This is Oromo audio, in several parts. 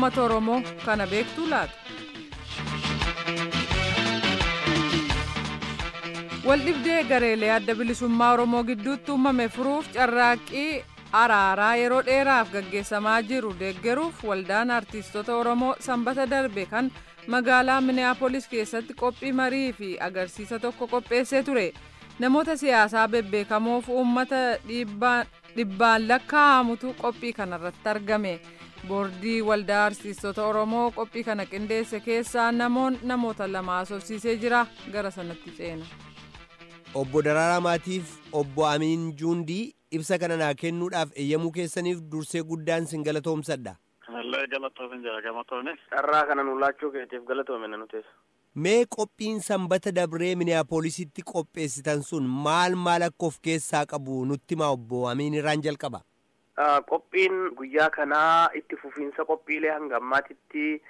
uummata Oromoo kana beektuu laata? Waldhibdee gareelee adda bilisummaa Oromoo gidduutti uumame furuuf carraaqqii araaraa yeroo dheeraaf gaggeessamaa jiru deeggaruuf waldaan artiistota Oromoo sanbata darbe kan magaalaa Minneapolis keessatti qophii marii fi agarsiisa tokko qopheessee ture. Namoota siyaasaa bebbeekamoof uummata dhibbaan lakkaa'amutu qophii kanarratti argame. Boordii waldaa artiistota Oromoo qophii kana qindeesse keessaa namoota lama asoosiisee jira. Gara sanatti ceena. Obbo Daraaraa Maatiif Obbo Amiin Juundii ibsa kana naa kennuudhaaf eeyyamuu keessaniif dursee guddaan sin galatoomsadha. Kanallee galatoomin jira gamatooni. Carraa kana nu laachuu keetiif galatoomin nutis. Mee qophiin sanbata dabree Minneapolisitti qopheessitan sun maal akka of keessaa qabu nutti himaa Obbo Amiin irraan jalqaba. Qophiin guyyaa kanaa itti fufiinsa qophiilee hanga ammaatitti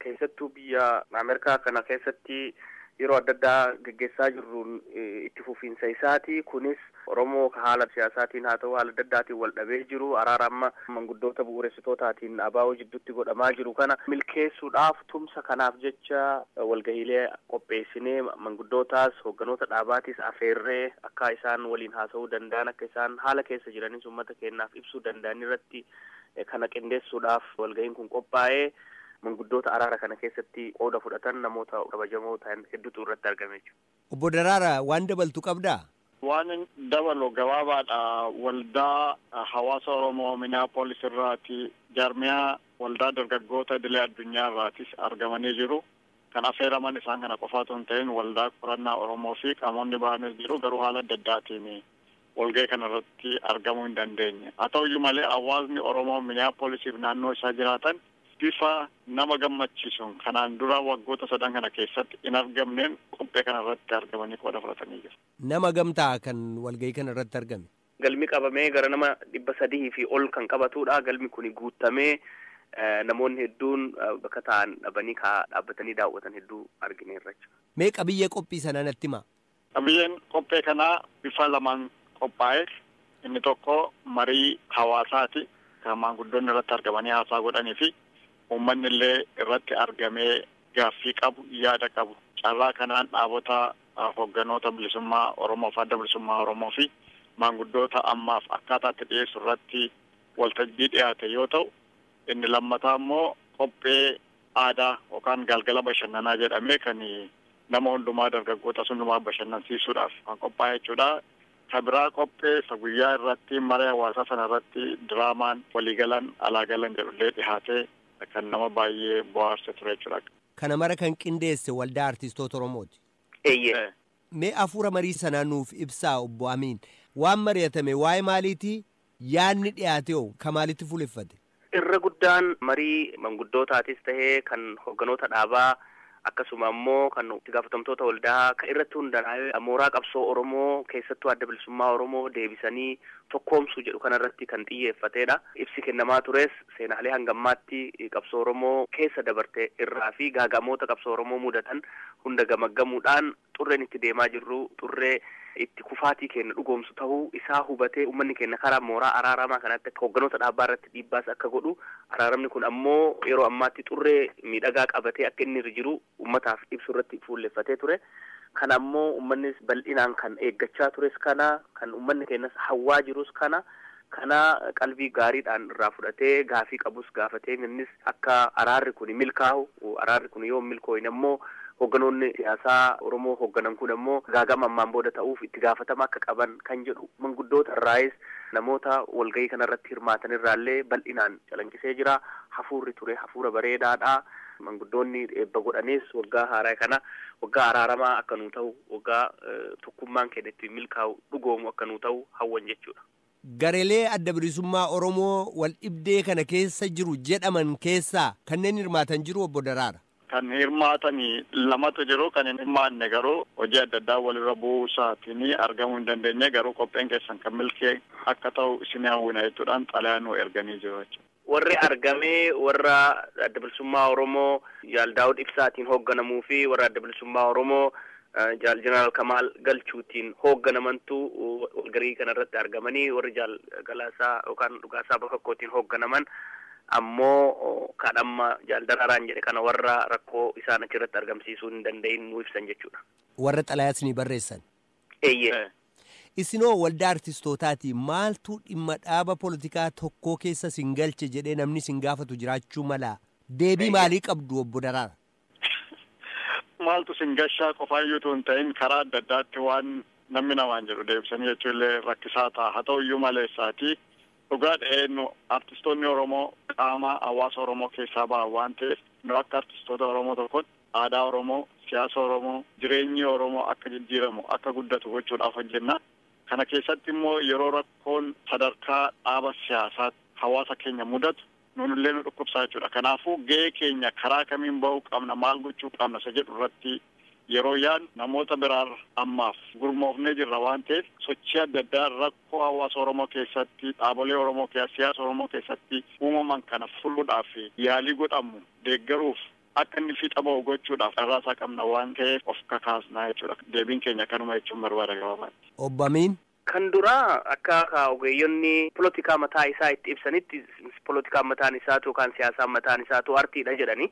keessattuu biyya Ameerikaa kana keessatti yeroo adda addaa gaggeessaa jirruun itti fufiinsa isaati. Kunis Oromoo haala siyaasaatiin haa ta'u haala adda addaatiin wal dhabee jiru araara amma manguddoota bu'uureessitootaatiin abaa'oo jidduutti godhamaa jiru kana milkeessuudhaaf tumsa kanaaf jecha walgahiilee qopheessinee manguddootaas hogganoota dhaabaatis afeerree akka isaan waliin haasa'uu danda'an akka isaan haala keessa jiranis uummata keenyaaf ibsuu danda'an irratti kana qindeessuudhaaf walgahiin kun qophaa'ee manguddoota araara kana keessatti qooda fudhatan namoota kabajamoo ta'an hedduutu irratti argame jechuudha. Obbo Daraaraa waan dabaltu qabdaa? Waan dabalu gabaabaadha. Waldaa hawaasa Oromoo Minneapolis irraati jaarmiyaa waldaa dargaggoota idilee addunyaa irraatis argamanii jiru. Kan affeeraman isaan kana qofaatu hin ta'in waldaa qorannaa Oromoo fi qaamonni ba'anis jiru garuu haala adda addaatiin walgahii kanarratti argamuu hin dandeenye. Haa ta'uyyuu malee hawaasni Oromoo Minneapolisiif naannoo isaa jiraatan bifa nama gammachiisuun kanaan dura waggoota 3 kana keessatti hin argamneen qophii kanarratti argamanii qooda fudhatanii jiru. Nama gamtaa kan walgahii kanarratti argame? Galmi qabamee gara nama 300 fi ol kan qabatudha. Galmi kun guutamee namoonni hedduun bakka ta'an dhaabbatanii daawwatan hedduu argineerra. Mee qabiyyee qophii sanaa natti himaa? Qabiyyeen qophii kanaa bifa lamaan qophaa'e. Inni tokko marii hawaasaati. Kan maanguddoonni irratti argamanii haasaa godhanii fi uummanni illee irratti argamee gaaffii qabu yaada qabu. Carraa kanaan dhaabota hogganoota bilisummaa Oromoo fi adda bilisummaa Oromoo fi maanguddoota ammaaf akkaataatti dhiyeessu irratti waltajjii dhiyaate yoo ta'u, inni lammataa immoo qophee aadaa yookaan galgala bashannanaa jedhamee kan nama hundumaa dargaggoota hundumaa bashannansiisuudhaaf kan qophaa'e jechuudha. Kabiraa qopheessa guyyaa irratti maree hawaasaa sana irratti diraamaan waliigalan alaagalan jedhullee dhihaatee kan nama baay'ee bohaarse ture jechuudha. Kana mara kan qindeesse waldaa artistoota Oromooti. Eeyyee. Mee afuura marii sanaa nuuf ibsaa Obbo Amiin. Waan mari'atame waa'ee maaliitii yaadni dhiyaate hoo ka maalitti fuuleffate? Irra guddaan marii manguddootaatis tahee kan hogganoota dhaabaa akkasuma ammoo kan itti gaafatamtoota waldaa kan irratti hundaa'ee mooraa qabsoo Oromoo keessattuu adda bilisummaa Oromoo deebisanii tokkoomsuu jedhu kanarratti kan xiyyeeffatedha. Ibsi kennamaa tures seenaalee hangammaatti qabsoo Oromoo keessa dabarte irraa fi gaagamoota qabsoo Oromoo mudatan hunda gamaggamuudhaan xurreen itti deemaa jirru xurree itti kufaatii keenya dhugoomsu ta'uu isaa hubatee uummanni keenya karaa mooraa araaramaa kanatti hogganoota dhaabaa irratti dhiibbaas akka godhu araaramni kun ammoo yeroo ammaatti xurree miidhagaa qabatee akka inni irra jiru uummataaf ibsu irratti fuulleffatee ture. Kan ammoo uummannis bal'inaan kan eeggachaa tures kana kan uummanni keenyas hawwaa jirus kana qalbii gaariidhaan irraa fudhatee gaafii qabus gaafatee innis akka araarri kun milkaa'u araarri kun yoo milkoo'in ammoo hogganoonni siyaasaa Oromoo hogganan kun ammoo gaagama ammaan booda ta'uuf itti gaafatama akka qaban kan jedhu manguddoota irraayis namoota walgahii kanarratti hirmaatan irraallee bal'inaan calanqisee jira. Hafuurri ture hafuura bareedaadha. Manguddoonni eebba godhanis waggaa haaraa kana waggaa araaramaa akka nuu ta'u waggaa tokkummaan keenya itti milkaa'u dhugoomu akka nuu ta'u hawwan jechuudha. Gareelee adda bilisummaa Oromoo wal dhibdee kana keessa jiru jedhaman keessaa kanneen hirmaatan jiru Obbo Daraara? Kan hirmaatanii lamatu jiru. Kan hin hirmaanne garuu hojii adda addaa walirra buusaatiin argamuu hin dandeenye garuu qopheen keessan kan milkee akka ta'u isin hawwina jechuudhaan xalayaan nu erganii jiru jechuudha. Warri argamee warra adda bilisummaa Oromoo Jaal Daawud Ibsaatiin hoogganamuu fi warra adda bilisummaa Oromoo Jaal Jeneraal Kamaal Galchuutiin hoogganamantu walgahii kanarratti argamanii warri Jaal Galaasaa yookaan Dhugaasaa Bafakkootiin hoogganaman ammoo kan amma jaaldararaan jedhe kana warra rakkoo isaan achirratti argamsiisuu hin danda'in nu ibsan jechuudha. Warra xalayaas ni barreessan. Eeyyee. Isinoo waldaa artistootaati maaltu dhimma dhaaba politikaa tokkoo keessa sin galche jedhee namni sin gaafatu jiraachuu mala deebii maalii qabdu obbo Daraara? Maaltu sin gashaa qofaayyuu hin ta'in karaa adda addaatti waan namni namaan jedhu deebisanii jechuullee rakkisaa ta'a. Haa ta'uyyuu maleessaati dhugaadha nu artistoonni Oromoo qaama hawaasa Oromoo keessaa ba'an waan ta'eef nu akka artistoota Oromoo tokkotti aadaa Oromoo, siyaasa Oromoo, jireenyi Oromoo akka jijjiiramu akka guddatu gochuudhaaf hojjenna. Kana keessatti immoo yeroo rakkoon sadarkaa dhaaba siyaasaa hawaasa keenya mudatu nunillee nu dhukkubsaa jechuudha. Kanaafuu gahee keenya karaa kamiin bahuu qabna, maal gochuu qabna isa jedhu irratti yeroo yaan namoota biraa ammaaf gurmoofnee jirra waan ta'eef sochii adda addaa rakkoo hawaasa Oromoo keessatti, dhaabolee Oromoo keessatti, siyaasa Oromoo keessatti uumaman kana furuudhaaf yaalii godhamu deeggaruuf akka inni fiixa bahu gochuudhaaf irraasaa qabna waan ta'eef of kakaasnaa jechuudha. Deebiin keenya kanuma jechuun barbaada gabaabatti. Obbo Amiin. Kan duraa akka ogeeyyonni polotikaa mataa isaa itti ibsanitti polotikaa mataan isaatu yookaan siyaasaan mataan isaatu artiidha jedhanii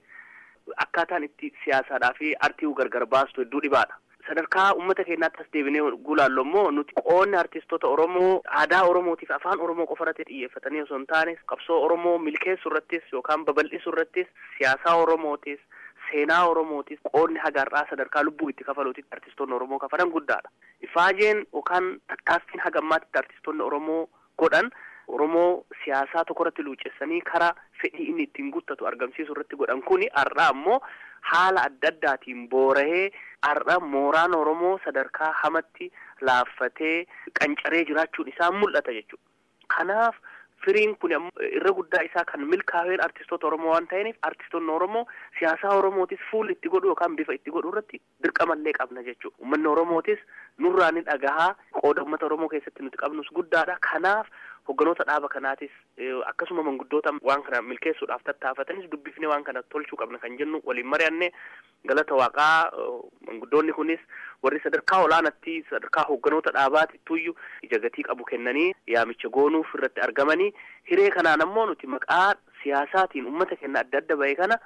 akkaataan itti siyaasaadhaa fi artii gargar baastu hedduu dhibaadha. Sadarkaa uummata keenyaatti as deebinee gulaallu immoo nuti qoonni artistoota Oromoo aadaa Oromootiif afaan Oromoo qofa irratti xiyyeeffatanii osoo hin taane qabsoo Oromoo milkeessuu irrattis yookaan babal'isuu irrattis siyaasaa Oromootis seenaa Oromootis qoonni hagarraa sadarkaa lubbuu itti kafaluutitti artistoonni Oromoo kafalan guddaadha. Ifaajeen yookaan tattaaffiin hagammaatti artistoonni Oromoo godhan Oromoo siyaasaa tokko irratti luuccessanii karaa fedhii inni ittiin guuttatu argamsiisuu irratti godhan kuni har'a ammoo haala adda addaatiin boora'ee har'a mooraan Oromoo sadarkaa hamatti laaffatee qancaree jiraachuun isaa mul'ata jechuudha. Kanaaf firiin kun irra guddaa isaa kan milkaa'een artistoota Oromoo waan ta'aniif artistoonni Oromoo siyaasaa Oromootis fuul itti godhu yookaan bifa itti godhu irratti dirqamallee qabna jechuudha. Uummanni Oromootis nurraa ni dhagahaa qooda uummata Oromoo keessatti nuti qabnus guddaadha. Kanaaf hogganoota dhaaba kanaatis akkasuma manguddoota waan kana milkeessuudhaaf tattaafatanis dubbifnee waan kana tolchuu qabna kan jennu waliin mari'annee galata waaqaa manguddoonni kunis warri sadarkaa olaanaatti sadarkaa hogganoota dhaabaatti tuyyu ija gatii qabu kennanii yaamicha goonuuf irratti argamanii hiree kanaan ammoo nuti maqaa siyaasaatiin uummata keenya adda adda bahee kana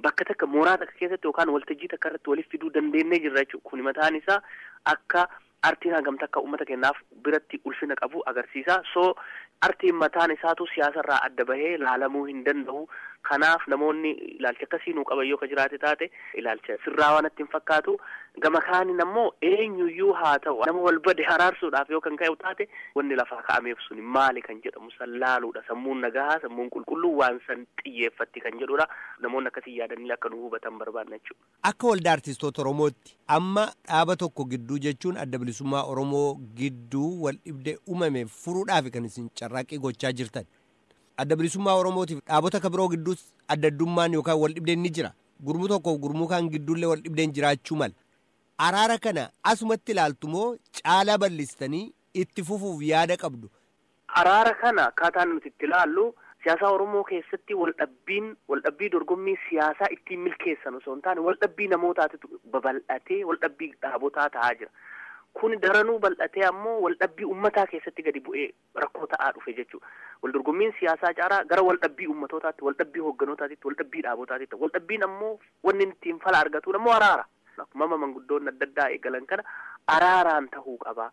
bakka takka mooraa takka keessatti yookaan waltajjii takka irratti waliif fiduu dandeenyee jirra jechuudha. Kuni mataan isaa akka artiin hangam takka uummata keenyaaf biratti ulfina qabu agarsiisa. So artiin mataan isaatu siyaasarraa adda bahee laalamuu hin danda'u. Kanaaf namoonni ilaalcha akkasii nuu qaban yoo ka jiraate taate ilaalcha sirraa waan ittiin fakkaatu gama kaaniin ammoo eenyuyyuu haa ta'u nama wal bade araarsuudhaaf yoo kan ka'u taate wanni lafaa ka'ameef sun maali kan jedhamu san laaluudha. Sammuun nagahaa sammuun qulqulluu waan san xiyyeeffatti kan jedhudha. Namoonni akkasii yaadanii akka nu hubatan barbaadna jechuudha. Akka waldaa artistoota Oromootti amma dhaaba tokko gidduu jechuun adda bilisummaa Oromoo gidduu wal dhibdee uumame furuudhaaf kan isin carraaqqii gochaa jirtan. Adda bilisummaa Oromootiif dhaabota akka biroo gidduus adda addummaan yookaan wal dhibdeen ni jira. Gurmuu tokkoof gurmuu kaan gidduullee wal dhibdeen jiraachuu mala. Araara kana asumatti ilaaltu moo caalaa bal'istanii itti fufuuf yaada qabdu? Araara kana akkaataan nuti itti ilaallu siyaasa Oromoo keessatti waldhabbii dorgommii siyaasaa ittiin milkeessan osoo hin taane waldhabbii namootaatu babal'atee waldhabbii dhaabotaa ta'aa jira. Kun daranuu bal'atee ammoo waldhabbii uummataa keessatti gadi bu'ee rakkoo ta'aa dhufe jechuudha. Waldorgommiin siyaasaa caaraa gara waldhabbii uummatootaatti, waldhabbii hoogganotaatti, waldhabbii dhaabotaatti. Waldhabbiin ammoo wanni ittiin fala argatuun ammoo araara. Akkuma manguddoonni adda addaa eegalan kana araaraan ta'uu qaba.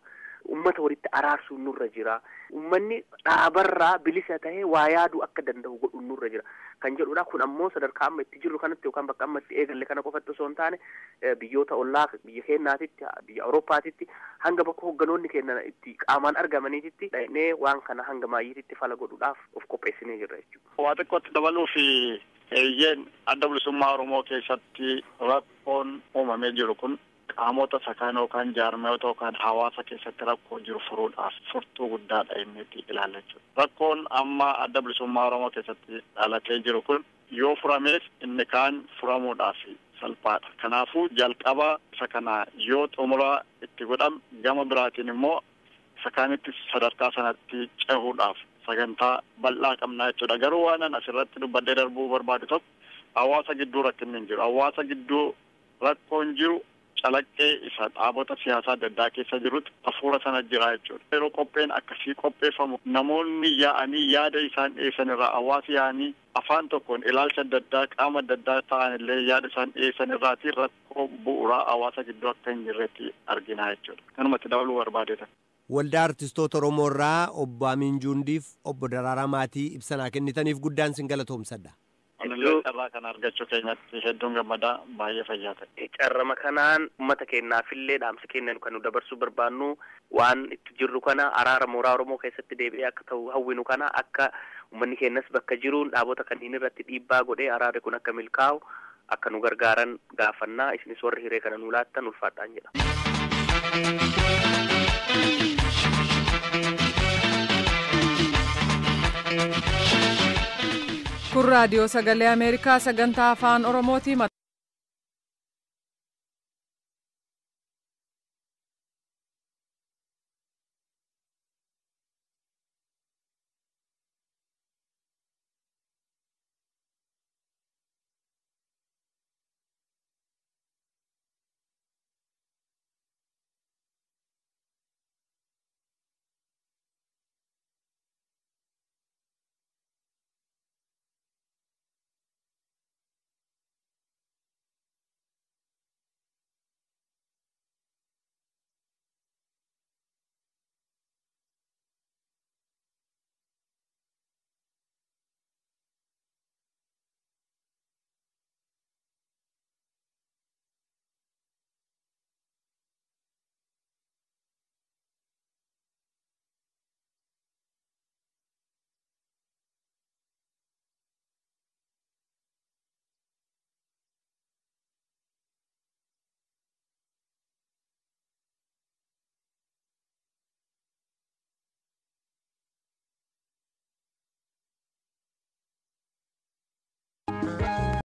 Uummata walitti araarsuun nurra jira. Uummanni dhaabarraa bilisa tahee waa yaaduu akka danda'u godhuun nurra jira kan jedhudha. Kun ammoo sadarkaa amma itti jirru kanatti yookaan bakka amma itti eegalle kana qofatti osoo hin taane biyyoota ollaa biyya keenyaatitti biyya Awurooppaatitti hanga bakka hoogganoonni keenya itti qaamaan argamaniititti dhaqnee waan kana hanga maayyiititti fala godhuudhaaf of qopheessinee jirra jechuudha. Waa xiqqootti dabaluu fi eeyyeen adda bilisummaa Oromoo keessatti rakkoon uumamee jiru kun qaamota sakaan yookaan jaarmayoota yookaan hawaasa keessatti rakkoo jiru furuudhaaf furtuu guddaadha inni ilaalla jechuudha. Rakkoon amma adda bilisummaa Oromoo keessatti dhalatee jiru kun yoo furameef inni kaan furamuudhaaf salphaadha. Kanaafuu jalqaba isa kana yoo xumura itti godhame gama biraatiin immoo isa kaanitti sadarkaa sanatti cehuudhaaf sagantaa bal'aa qabna jechuudha. Garuu waan asirratti dubbadhee darbuu barbaadu tokko hawaasa gidduu rakkinni hin jiru. Hawaasa gidduu rakkoon jiru calaqqee isa dhaabota siyaasaa adda addaa keessa jirutti hafuura sana jira jechuudha. Yeroo qopheen akkasii qopheeffamu namoonni yaa'anii yaada isaan dhiyeessan irraa hawaasi yaa'anii afaan tokkoon ilaalcha adda addaa qaama adda addaa ta'an illee yaada isaan dhiyeessan irraatii rakkoo bu'uuraa hawaasa gidduu akka hin jirretti argina jechuudha. Kanumatti dabaluu barbaadeetan. Waldaa Artistoota Oromoo irraa obbo Amiin Juundiif obbo Daraaraa Maatii ibsa kennitaniif guddaan sin galatoomsadha. Carraa kana argachuu keenyatti hedduun gammadaa baay'ee fayyaa ta'e. Carrama kanaan uummata keenyaafillee dhaamsa kennan kan nu dabarsuu barbaannu waan itti jirru kana araara mooraa Oromoo keessatti deebi'ee akka ta'u hawwinu kana akka uummanni keenyas bakka jiruun dhaabota kanneen irratti dhiibbaa godhee araarri kun akka milkaa'u akka nu gargaaran gaafannaa isinis warri hiree kana nu laattan ulfaadhaan jedha. Kun raadiyoo sagalee Ameerikaa sagantaa afaan Oromooti.